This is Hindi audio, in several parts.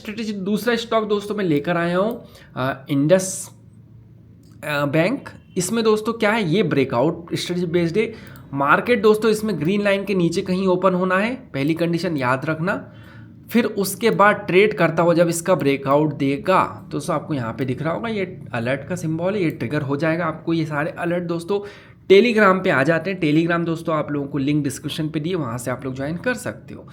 स्ट्रेटेजी दूसरा स्टॉक दोस्तों मैं लेकर आया हूँ इंडस बैंक। इसमें दोस्तों क्या है, ये ब्रेकआउट स्ट्रेटेजी बेस्ड है। मार्केट दोस्तों इसमें ग्रीन लाइन के नीचे कहीं ओपन होना है, पहली कंडीशन याद रखना। फिर उसके बाद ट्रेड करता हुआ जब इसका ब्रेकआउट देगा तो दोस्तों आपको यहाँ पे दिख रहा होगा ये अलर्ट का सिंबल है, ये ट्रिगर हो जाएगा। आपको ये सारे अलर्ट दोस्तों टेलीग्राम पे आ जाते हैं। टेलीग्राम दोस्तों आप लोगों को लिंक डिस्क्रिप्शन पे दिए, वहाँ से आप लोग ज्वाइन कर सकते हो।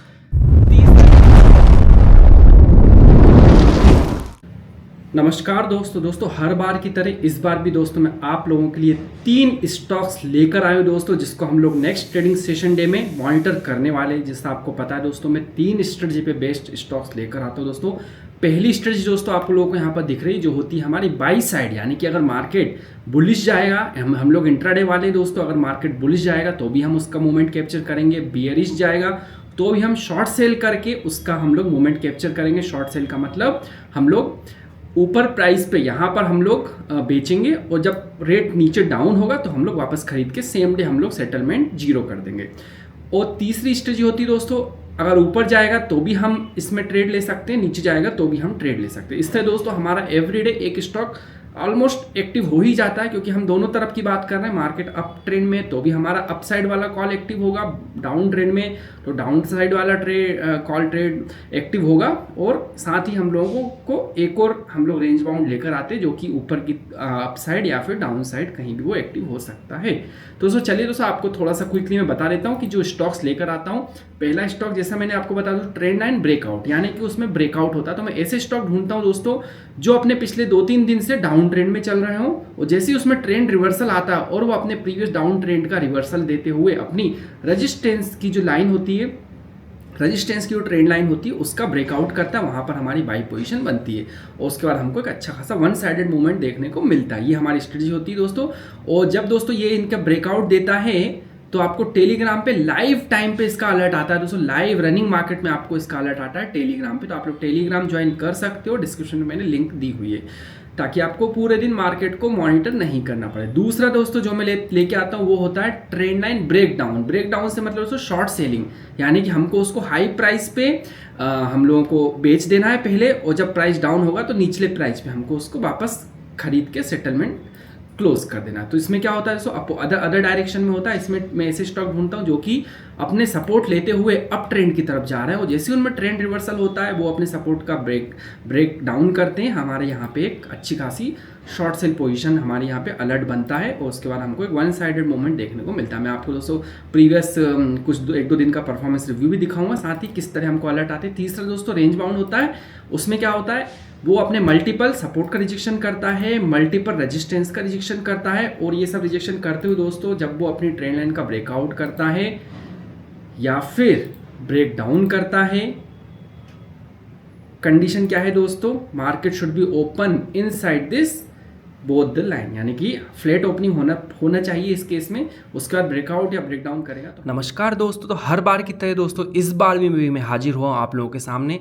नमस्कार दोस्तों हर बार की तरह इस बार भी दोस्तों मैं आप लोगों के लिए 3 स्टॉक्स लेकर आए हूँ दोस्तों, जिसको हम लोग नेक्स्ट ट्रेडिंग सेशन डे में मॉनिटर करने वाले हैं। जैसा आपको पता है दोस्तों मैं 3 स्ट्रेटजी पे बेस्ड स्टॉक्स लेकर आता हूँ दोस्तों। पहली स्ट्रेटजी दोस्तों आप लोगों को यहाँ पर दिख रही जो होती है हमारी बाई साइड, यानी कि अगर मार्केट बुलिश जाएगा, हम लोग इंट्राडे वाले दोस्तों, अगर मार्केट बुलिश जाएगा तो भी हम उसका मूवमेंट कैप्चर करेंगे, बियरिश जाएगा तो भी हम शॉर्ट सेल करके उसका हम लोग मूवमेंट कैप्चर करेंगे। शॉर्ट सेल का मतलब हम लोग ऊपर प्राइस पे यहाँ पर हम लोग बेचेंगे और जब रेट नीचे डाउन होगा तो हम लोग वापस खरीद के सेम डे हम लोग सेटलमेंट जीरो कर देंगे। और तीसरी स्ट्रेटजी होती है दोस्तों, अगर ऊपर जाएगा तो भी हम इसमें ट्रेड ले सकते हैं, नीचे जाएगा तो भी हम ट्रेड ले सकते हैं। इससे दोस्तों हमारा एवरीडे एक स्टॉक ऑलमोस्ट एक्टिव हो ही जाता है, क्योंकि हम दोनों तरफ की बात कर रहे हैं। मार्केट अप ट्रेंड में तो भी हमारा अप साइड वाला कॉल एक्टिव होगा, डाउन ट्रेंड में तो डाउन साइड वाला कॉल ट्रेड एक्टिव होगा। और साथ ही हम लोगों को एक और हम लोग रेंज बाउंड लेकर आते हैं जो कि ऊपर की अप साइड या फिर डाउन साइड कहीं भी वो एक्टिव हो सकता है। तो दोस्तों चलिए दोस्तों आपको थोड़ा सा क्विकली मैं बता देता हूँ कि जो स्टॉक्स लेकर आता हूँ। पहला स्टॉक जैसा मैंने आपको बता दूँ ट्रेंड लाइन ब्रेकआउट, यानी कि उसमें ब्रेकआउट होता है तो मैं ऐसे स्टॉक ढूंढता हूँ दोस्तों जो अपने पिछले 2-3 दिन से डाउन ट्रेंड में चल रहे हो, और जैसे ही उसमें ट्रेंड रिवर्सल आता है और वो अपने प्रीवियस डाउन ट्रेंड का रिवर्सल देते हुए अपनी रेजिस्टेंस की जो लाइन होती है, रेजिस्टेंस की जो ट्रेंड लाइन होती है उसका ब्रेकआउट करता है, वहाँ पर हमारी बाई पोजीशन बनती है और उसके बाद हमको एक अच्छा खासा वन साइडेड मूवमेंट देखने को मिलता है। ये हमारी स्ट्रेटजी होती है दोस्तों। और जब दोस्तों ये इनका ब्रेकआउट देता है तो आपको टेलीग्राम पे लाइव टाइम पे इसका अलर्ट आता है दोस्तों। लाइव रनिंग मार्केट में आपको इसका अलर्ट आता है टेलीग्राम पे, तो आप लोग टेलीग्राम ज्वाइन कर सकते हो। डिस्क्रिप्शन में मैंने लिंक दी हुई है ताकि आपको पूरे दिन मार्केट को मॉनिटर नहीं करना पड़े। दूसरा दोस्तों जो मैं लेके आता हूँ वो होता है ट्रेंड लाइन ब्रेकडाउन। ब्रेकडाउन से मतलब दोस्तों शॉर्ट सेलिंग, यानी कि हमको उसको हाई प्राइस पे हम लोगों को बेच देना है पहले, और जब प्राइस डाउन होगा तो निचले प्राइस पे हमको उसको वापस खरीद के सेटलमेंट क्लोज कर देना। तो इसमें क्या होता है दोस्तों, अदर डायरेक्शन में होता है। इसमें मैं ऐसे स्टॉक ढूंढता हूँ जो कि अपने सपोर्ट लेते हुए अप ट्रेंड की तरफ जा रहे हैं, और जैसे उनमें ट्रेंड रिवर्सल होता है वो अपने सपोर्ट का ब्रेक डाउन करते हैं। हमारे यहाँ पे एक अच्छी खासी शॉर्ट सेल पोजीशन हमारे यहाँ पे अलर्ट बनता है और उसके बाद हमको एक वन साइडेड मूवमेंट देखने को मिलता है। मैं आपको दोस्तों प्रीवियस कुछ 1-2 दिन का परफॉर्मेंस रिव्यू भी दिखाऊंगा, साथ ही किस तरह हमको अलर्ट आते हैं। तीसरा दोस्तों रेंज बाउंड होता है। उसमें क्या होता है, वो अपने मल्टीपल सपोर्ट का रिजेक्शन करता है, मल्टीपल रेजिस्टेंस का रिजेक्शन करता है, और ये सब रिजेक्शन करते हुए दोस्तों जब वो अपनी ट्रेंड लाइन का ब्रेकआउट करता है या फिर ब्रेक डाउन करता है, कंडीशन क्या है दोस्तों, market should be open inside this both the line, यानी कि फ्लैट ओपनिंग होना चाहिए इस केस में। उसके बाद ब्रेकआउट या ब्रेकडाउन करेगा तो। नमस्कार दोस्तों, तो हर बार की तरह दोस्तों इस बार भी मैं हाजिर हुआ आप लोगों के सामने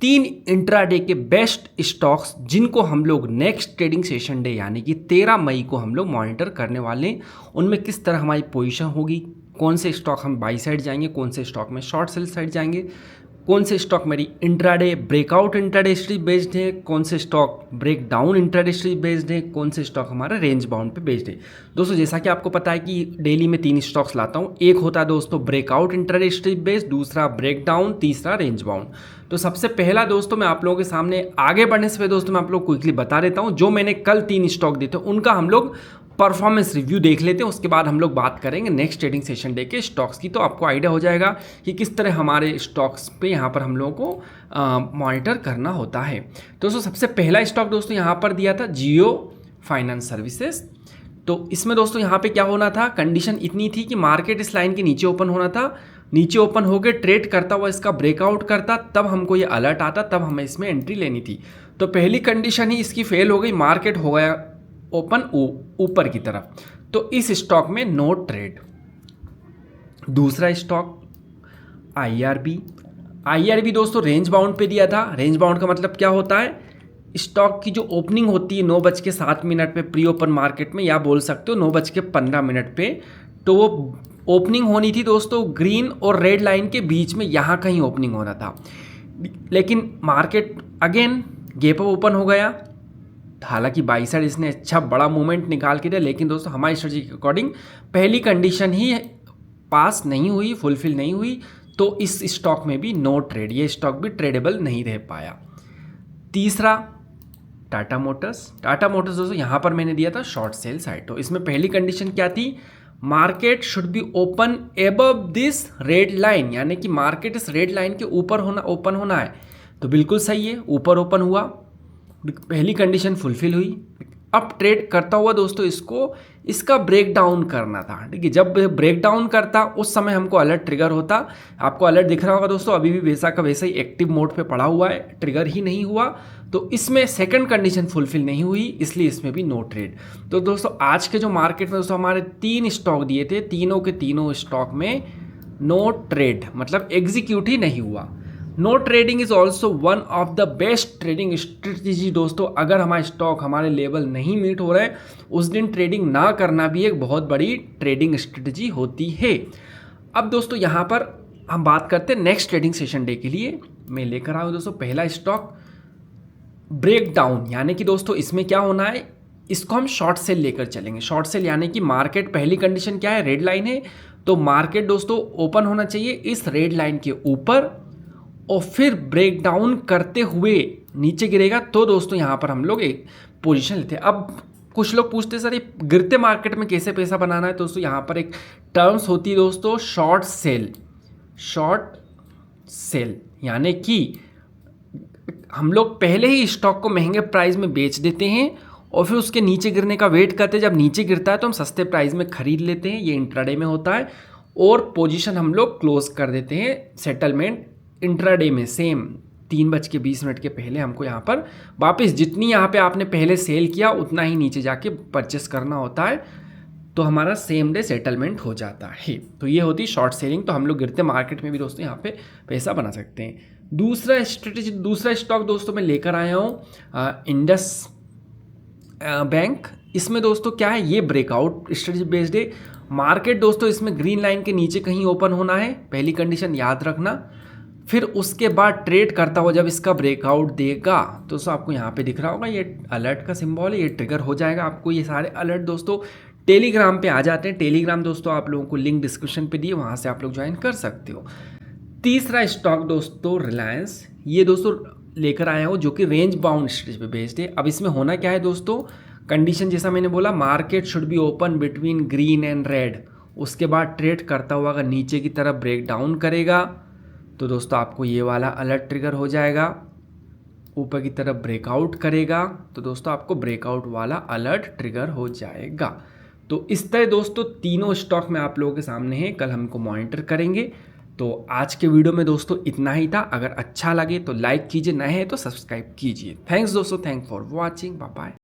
3 इंट्राडे के बेस्ट स्टॉक्स, जिनको हम लोग नेक्स्ट ट्रेडिंग सेशन डे यानी कि 13 मई को हम लोग मॉनिटर करने वाले हैं। उनमें किस तरह हमारी पोजीशन होगी, कौन से स्टॉक हम बाई साइड जाएंगे, कौन से स्टॉक में शॉर्ट सेल साइड जाएंगे, कौन से स्टॉक मेरी intraday breakout intraday strategy based है, कौन से stock break down intraday strategy based है, कौन से स्टॉक हमारा रेंज बाउंड पे बेस्ड है। दोस्तों जैसा कि आपको पता है कि डेली में 3 स्टॉक्स लाता हूँ। एक होता है दोस्तों ब्रेकआउट इंट्राडे स्ट्रेटजी बेस्ड, दूसरा ब्रेक डाउन, तीसरा रेंज बाउंड। तो सबसे पहला दोस्तों मैं आप लोगों के सामने आगे बढ़ने से पहले दोस्तों मैं आप लोग क्विकली बता देता हूँ, जो मैंने कल 3 स्टॉक दिए थे उनका हम लोग परफॉर्मेंस रिव्यू देख लेते हैं। उसके बाद हम लोग बात करेंगे नेक्स्ट ट्रेडिंग सेशन डे के स्टॉक्स की, तो आपको आइडिया हो जाएगा कि किस तरह हमारे स्टॉक्स पे यहाँ पर हम लोगों को मॉनिटर करना होता है। दोस्तों सबसे पहला स्टॉक दोस्तों यहाँ पर दिया था जियो फाइनेंस सर्विसेज। तो इसमें दोस्तों यहाँ पे क्या होना था, कंडीशन इतनी थी कि मार्केट इस लाइन के नीचे ओपन होना था, नीचे ओपन होकर ट्रेड करता हुआ इसका ब्रेकआउट करता, तब हमको ये अलर्ट आता, तब हमें इसमें एंट्री लेनी थी। तो पहली कंडीशन ही इसकी फेल हो गई, मार्केट हो गया ओपन ऊपर की तरफ, तो इस स्टॉक में नो ट्रेड। दूसरा स्टॉक आईआरबी दोस्तों रेंज बाउंड पे दिया था। रेंज बाउंड का मतलब क्या होता है, स्टॉक की जो ओपनिंग होती है 9:07 पे प्री ओपन मार्केट में, या बोल सकते हो 9:15 पे, तो वो ओपनिंग होनी थी दोस्तों ग्रीन और रेड लाइन के बीच में, यहाँ कहीं ओपनिंग होना था। लेकिन market again gap up open हो गया। हालांकि बाई साइड इसने अच्छा बड़ा मूवमेंट निकाल के दिया, लेकिन दोस्तों हमारी स्ट्रेटजी के अकॉर्डिंग पहली कंडीशन ही पास नहीं हुई, फुलफिल नहीं हुई, तो इस स्टॉक में भी नो ट्रेड, ये स्टॉक भी ट्रेडेबल नहीं रह पाया। तीसरा टाटा मोटर्स। टाटा मोटर्स दोस्तों यहाँ पर मैंने दिया था शॉर्ट सेल साइड। तो इसमें पहली कंडीशन क्या थी, market should be open above this red line, यानी कि मार्केट इस रेड लाइन के ऊपर ओपन होना है। तो बिल्कुल सही है, ऊपर ओपन हुआ, पहली कंडीशन फुलफिल हुई। अब ट्रेड करता हुआ दोस्तों इसका ब्रेक डाउन करना था, ठीक है। जब ब्रेक डाउन करता उस समय हमको अलर्ट ट्रिगर होता। आपको अलर्ट दिख रहा होगा दोस्तों, अभी भी वैसा का वैसा ही एक्टिव मोड पे पड़ा हुआ है, ट्रिगर ही नहीं हुआ। तो इसमें सेकंड कंडीशन फुलफिल नहीं हुई, इसलिए इसमें भी नो ट्रेड। तो दोस्तों आज के जो मार्केट में दोस्तों हमारे 3 स्टॉक दिए थे, तीनों के तीनों स्टॉक में नो ट्रेड, मतलब एग्जीक्यूट ही नहीं हुआ। No trading is also one of the best trading strategy दोस्तों। अगर हमारे स्टॉक हमारे लेवल नहीं मीट हो रहे, उस दिन ट्रेडिंग ना करना भी एक बहुत बड़ी ट्रेडिंग स्ट्रेटजी होती है। अब दोस्तों यहाँ पर हम बात करते हैं नेक्स्ट ट्रेडिंग सेशन डे के लिए मैं लेकर आया हूँ दोस्तों पहला स्टॉक ब्रेक डाउन, यानी कि दोस्तों इसमें क्या होना है, इसको हम शॉर्ट सेल लेकर चलेंगे। शॉर्ट सेल यानी कि मार्केट, पहली कंडीशन क्या है, रेड लाइन है, तो मार्केट दोस्तों ओपन होना चाहिए इस रेड लाइन के ऊपर और फिर ब्रेक डाउन करते हुए नीचे गिरेगा, तो दोस्तों यहाँ पर हम लोग एक पोजीशन लेते हैं। अब कुछ लोग पूछते हैं सर ये गिरते मार्केट में कैसे पैसा बनाना है। दोस्तों यहाँ पर एक टर्म्स होती है दोस्तों शॉर्ट सेल। शॉर्ट सेल यानी कि हम लोग पहले ही स्टॉक को महंगे प्राइस में बेच देते हैं और फिर उसके नीचे गिरने का वेट करते हैं। जब नीचे गिरता है तो हम सस्ते प्राइस में खरीद लेते हैं, ये इंट्राडे में होता है, और पोजीशन हम लोग क्लोज कर देते हैं सेटलमेंट इंट्राडे में सेम 3:20 के पहले हमको यहाँ पर वापस जितनी यहाँ पे आपने पहले सेल किया उतना ही नीचे जाके परचेस करना होता है, तो हमारा सेम डे सेटलमेंट हो जाता है। तो ये होती शॉर्ट सेलिंग। तो हम लोग गिरते मार्केट में भी दोस्तों यहाँ पे पैसा बना सकते हैं। दूसरा स्टॉक दोस्तों मैं लेकर आया हूँ इंडस बैंक। इसमें दोस्तों क्या है, ये ब्रेकआउट स्ट्रेटजी बेस्ड है। मार्केट दोस्तों इसमें ग्रीन लाइन के नीचे कहीं ओपन होना है, पहली कंडीशन याद रखना। फिर उसके बाद ट्रेड करता हुआ जब इसका ब्रेकआउट देगा तो दोस्तों आपको यहाँ पे दिख रहा होगा ये अलर्ट का सिंबल है, ये ट्रिगर हो जाएगा। आपको ये सारे अलर्ट दोस्तों टेलीग्राम पे आ जाते हैं। टेलीग्राम दोस्तों आप लोगों को लिंक डिस्क्रिप्शन पे दिए, वहाँ से आप लोग ज्वाइन कर सकते हो। तीसरा स्टॉक दोस्तों रिलायंस, ये दोस्तों लेकर आया हूँ जो कि रेंज बाउंड स्ट्रेटजी पे बेस्ड है। अब इसमें होना क्या है दोस्तों, कंडीशन जैसा मैंने बोला, market should be open between green and red. उसके बाद ट्रेड करता हुआ अगर नीचे की तरफ ब्रेक डाउन करेगा तो दोस्तों आपको ये वाला अलर्ट ट्रिगर हो जाएगा। ऊपर की तरफ ब्रेकआउट करेगा तो दोस्तों आपको ब्रेकआउट वाला अलर्ट ट्रिगर हो जाएगा। तो इस तरह दोस्तों तीनों स्टॉक में आप लोगों के सामने हैं, कल हमको मॉनिटर करेंगे। तो आज के वीडियो में दोस्तों इतना ही था। अगर अच्छा लगे तो लाइक कीजिए, नए हैं तो सब्सक्राइब कीजिए। थैंक्स दोस्तों, thank for watching, bye bye.